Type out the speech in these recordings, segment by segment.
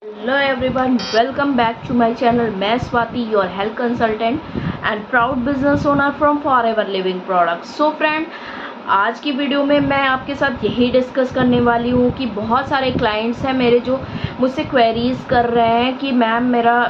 Hello everyone, welcome back to my channel. मैं Swati, your health consultant and proud business owner from Forever Living Products. So friend, आज की video में मैं आपके साथ यही डिस्कस करने वाली हूँ कि बहुत सारे क्लाइंट्स हैं मेरे जो मुझसे क्वेरीज कर रहे हैं कि मैम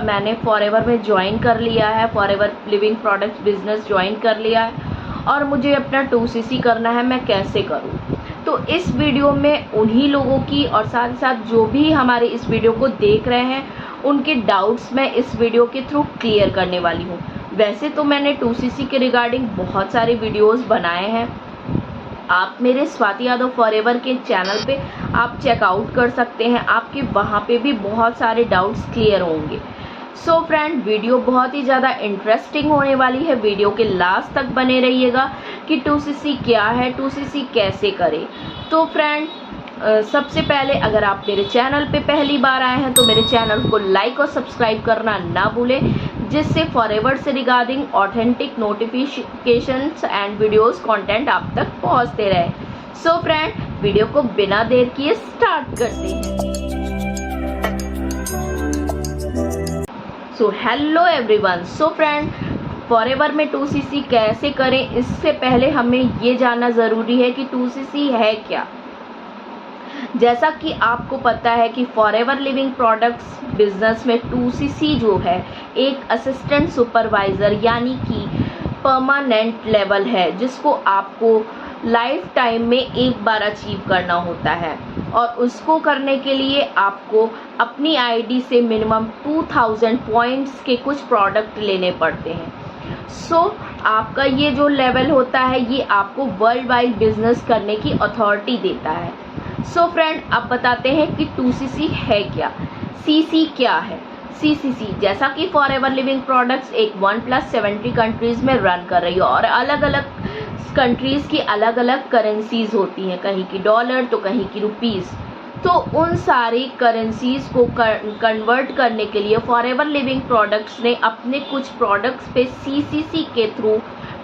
मैंने फॉरएवर में ज्वाइन कर लिया है, forever living products business join कर लिया है और मुझे अपना 2cc करना है, मैं कैसे करूँ। तो इस वीडियो में उन्हीं लोगों की और साथ ही साथ जो भी हमारे इस वीडियो को देख रहे हैं उनके डाउट्स मैं इस वीडियो के थ्रू क्लियर करने वाली हूँ। वैसे तो मैंने 2cc के रिगार्डिंग बहुत सारे वीडियोस बनाए हैं, आप मेरे स्वाति यादव फॉरएवर के चैनल पे आप चेकआउट कर सकते हैं, आपके वहाँ पे भी बहुत सारे डाउट्स क्लियर होंगे। सो फ्रेंड, वीडियो बहुत ही ज़्यादा इंटरेस्टिंग होने वाली है, वीडियो के लास्ट तक बने रहिएगा कि 2cc क्या है, 2cc कैसे करें। तो फ्रेंड, सबसे पहले अगर आप मेरे चैनल पे पहली बार आए हैं तो मेरे चैनल को लाइक और सब्सक्राइब करना ना भूलें, जिससे फॉरएवर से regarding authentic notifications and videos content आप तक पहुंचते रहे। सो फ्रेंड, वीडियो को बिना देर किए स्टार्ट करते हैं। So hello everyone. So friend, forever में 2cc कैसे करें, इससे पहले हमें ये जानना ज़रूरी है कि 2cc है क्या। जैसा कि आपको पता है कि फॉरएवर लिविंग प्रोडक्ट्स बिजनेस में 2cc जो है एक असिस्टेंट सुपरवाइज़र यानी कि परमानेंट लेवल है, जिसको आपको लाइफ टाइम में एक बार अचीव करना होता है और उसको करने के लिए आपको अपनी आईडी से मिनिमम 2000 पॉइंट्स के कुछ प्रोडक्ट लेने पड़ते हैं। सो आपका ये जो लेवल होता है ये आपको वर्ल्ड वाइड बिजनेस करने की अथॉरिटी देता है। सो फ्रेंड, अब बताते हैं कि 2cc है क्या, cc क्या है। CCC जैसा कि फॉरएवर लिविंग प्रोडक्ट्स एक 1+70 कंट्रीज़ में रन कर रही है और अलग अलग कंट्रीज़ की अलग अलग करेंसीज़ होती हैं, कहीं की डॉलर तो कहीं की रुपीज़। तो उन सारी करेंसीज़ को कन्वर्ट करने के लिए फॉरएवर लिविंग प्रोडक्ट्स ने अपने कुछ प्रोडक्ट्स पे CCC के थ्रू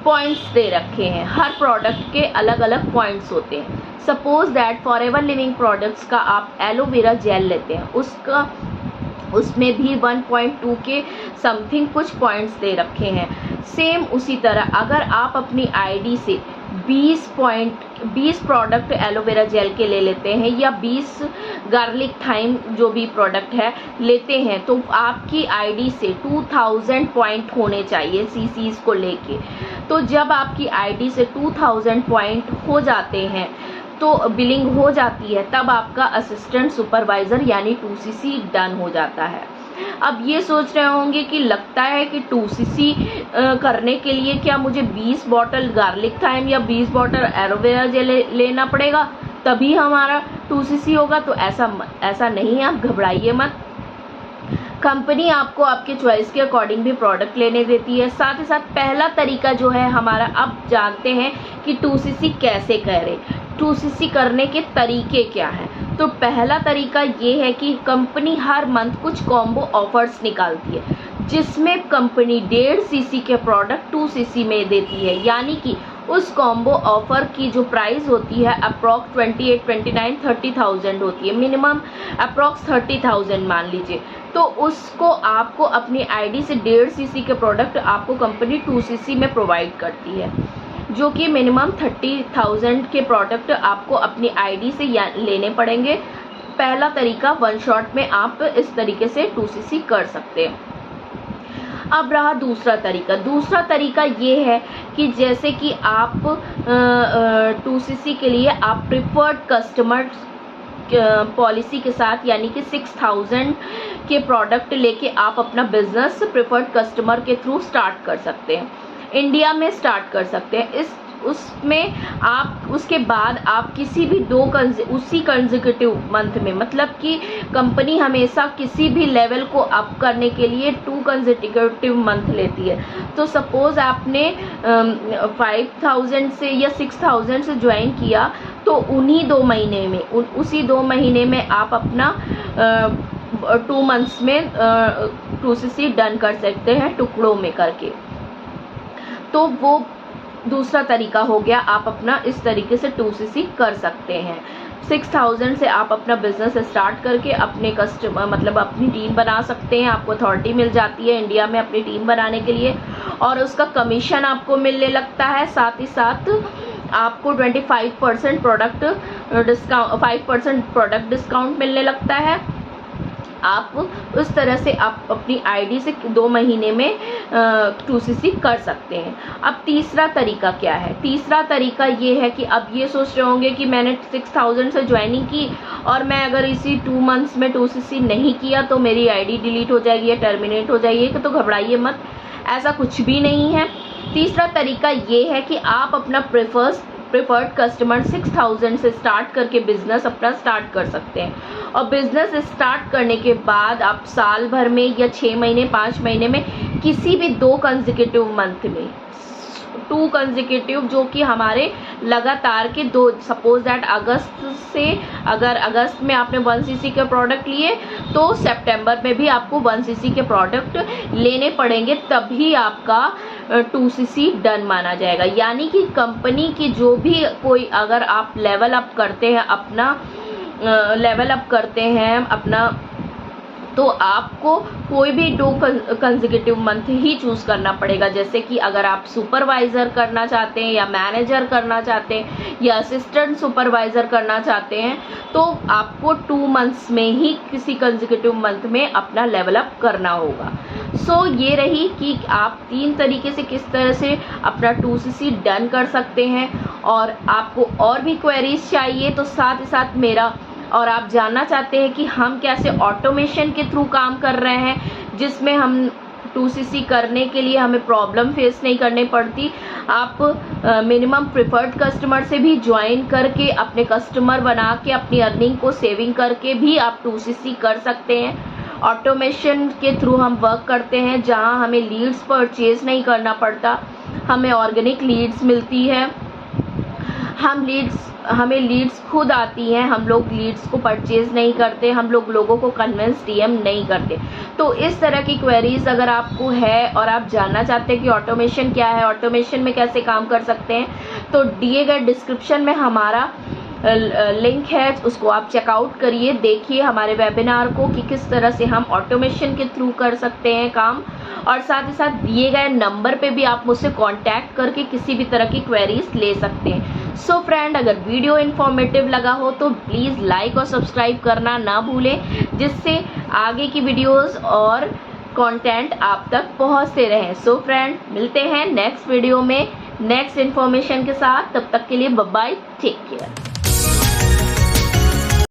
पॉइंट्स दे रखे हैं। हर प्रोडक्ट के अलग अलग पॉइंट्स होते हैं। Suppose that forever living products का आप एलोवेरा जेल लेते हैं, उसमें भी 1.2 के समथिंग कुछ पॉइंट्स दे रखे हैं। सेम उसी तरह अगर आप अपनी आईडी से 20 प्रोडक्ट एलोवेरा जेल के ले लेते हैं या 20 गार्लिक थाइम जो भी प्रोडक्ट है लेते हैं, तो आपकी आईडी से 2000 पॉइंट होने चाहिए CCs को लेके। तो जब आपकी आईडी से 2000 पॉइंट हो जाते हैं तो बिलिंग हो जाती है, तब आपका असिस्टेंट सुपरवाइज़र यानी 2cc डन हो जाता है। अब ये सोच रहे होंगे कि लगता है कि 2cc करने के लिए क्या मुझे 20 बॉटल गार्लिक थाइम या 20 बॉटल एलोवेरा जेल लेना पड़ेगा तभी हमारा 2cc होगा। तो ऐसा नहीं है, आप घबराइए मत। कंपनी आपको आपके चॉइस के अकॉर्डिंग भी प्रोडक्ट लेने देती है। साथ ही साथ पहला तरीका जो है हमारा, अब जानते हैं कि 2cc कैसे करें, 2cc करने के तरीके क्या हैं। तो पहला तरीका ये है कि कंपनी हर मंथ कुछ कॉम्बो ऑफर्स निकालती है, जिसमें कंपनी 1.5cc के प्रोडक्ट 2cc में देती है, यानी कि उस कॉम्बो ऑफर की जो प्राइस होती है अप्रॉक्स 28, 29, 30,000 होती है, मिनिमम अप्रॉक्स 30,000 मान लीजिए। तो उसको आपको अपनी आईडी से 1.5cc के प्रोडक्ट आपको कंपनी 2cc में प्रोवाइड करती है, जो कि मिनिमम 30,000 के प्रोडक्ट आपको अपनी आईडी से लेने पड़ेंगे। पहला तरीका वन शॉट में आप इस तरीके से 2cc कर सकते हैं। अब रहा दूसरा तरीका ये है कि जैसे कि आप 2cc के लिए आप प्रिफर्ड कस्टमर पॉलिसी के साथ यानी कि 6000 के प्रोडक्ट लेके आप अपना बिजनेस प्रिफर्ड कस्टमर के थ्रू स्टार्ट कर सकते हैं, इंडिया में स्टार्ट कर सकते हैं। उसमें आप उसके बाद आप किसी भी उसी कंसेक्यूटिव मंथ में, मतलब कि कंपनी हमेशा किसी भी लेवल को अप करने के लिए 2 कंसेक्यूटिव मंथ लेती है। तो सपोज आपने 5000 से या 6000 से ज्वाइन किया, तो उन्हीं 2 महीने में उसी 2 महीने में आप अपना 2 मंथ्स में 2cc डन कर सकते हैं टुकड़ों में करके। तो वो दूसरा तरीका हो गया, आप अपना इस तरीके से 2cc कर सकते हैं। 6000 से आप अपना बिजनेस स्टार्ट करके अपने कस्टमर मतलब अपनी टीम बना सकते हैं। आपको अथॉरिटी मिल जाती है इंडिया में अपनी टीम बनाने के लिए, और उसका कमीशन आपको मिलने लगता है। साथ ही साथ आपको 25% प्रोडक्ट डिस्काउंट 5% प्रोडक्ट डिस्काउंट मिलने लगता है। आप उस तरह से आप अपनी आईडी से 2 महीने में 2cc कर सकते हैं। अब तीसरा तरीका क्या है? तीसरा तरीका ये है कि अब ये सोच रहे होंगे कि मैंने 6000 से ज्वाइनिंग की और मैं अगर इसी 2 मंथ्स में 2cc नहीं किया तो मेरी आईडी डिलीट हो जाएगी या टर्मिनेट हो जाएगी। तो घबराइए मत, ऐसा कुछ भी नहीं है। तीसरा तरीका ये है कि आप अपना प्रेफर्ड कस्टमर 6000 से स्टार्ट करके बिजनेस अपना स्टार्ट कर सकते हैं। और बिजनेस स्टार्ट करने के बाद आप साल भर में या 6 महीने 5 महीने में किसी भी 2 कंसेक्यूटिव मंथ में 2 कंसेक्यूटिव जो कि हमारे लगातार के 2, सपोज दैट अगस्त से, अगर अगस्त में आपने 1cc के प्रोडक्ट लिए तो सितंबर में भी आपको 1cc के प्रोडक्ट लेने पड़ेंगे, तभी आपका 2cc डन माना जाएगा। यानी कि कंपनी की जो भी कोई, अगर आप लेवल अप करते हैं अपना तो आपको कोई भी 2 कंसेक्यूटिव मंथ ही चूज़ करना पड़ेगा। जैसे कि अगर आप सुपरवाइज़र करना चाहते हैं या मैनेजर करना चाहते हैं या असिस्टेंट सुपरवाइज़र करना चाहते हैं तो आपको 2 मंथ्स में ही किसी कंसेक्यूटिव मंथ में अपना लेवल अप करना होगा। सो ये रही कि आप 3 तरीके से किस तरह से अपना 2cc डन कर सकते हैं। और आपको और भी क्वेरीज चाहिए तो साथ ही साथ मेरा, और आप जानना चाहते हैं कि हम कैसे ऑटोमेशन के थ्रू काम कर रहे हैं जिसमें हम 2cc करने के लिए हमें प्रॉब्लम फेस नहीं करनी पड़ती। आप मिनिमम प्रेफर्ड कस्टमर से भी ज्वाइन करके अपने कस्टमर बना के अपनी अर्निंग को सेविंग करके भी आप 2cc कर सकते हैं। ऑटोमेशन के थ्रू हम वर्क करते हैं जहां हमें लीड्स परचेज नहीं करना पड़ता, हमें ऑर्गेनिक लीड्स मिलती है। हमें लीड्स खुद आती हैं, हम लोग लीड्स को परचेज नहीं करते, हम लोग लोगों को कन्विंस डीएम नहीं करते। तो इस तरह की क्वेरीज अगर आपको है और आप जानना चाहते हैं कि ऑटोमेशन क्या है, ऑटोमेशन में कैसे काम कर सकते हैं, तो दिए गए डिस्क्रिप्शन में हमारा लिंक है, उसको आप चेकआउट करिए, देखिए हमारे वेबिनार को कि किस तरह से हम ऑटोमेशन के थ्रू कर सकते हैं काम। और साथ ही साथ दिए गए नंबर पे भी आप मुझसे कांटेक्ट करके किसी भी तरह की क्वेरीज ले सकते हैं। सो फ्रेंड, अगर वीडियो इन्फॉर्मेटिव लगा हो तो प्लीज़ लाइक और सब्सक्राइब करना ना भूलें, जिससे आगे की वीडियोस और कंटेंट आप तक पहुंचते रहें। सो फ्रेंड, मिलते हैं नेक्स्ट वीडियो में नेक्स्ट इन्फॉर्मेशन के साथ। तब तक के लिए बाय बाय, टेक केयर।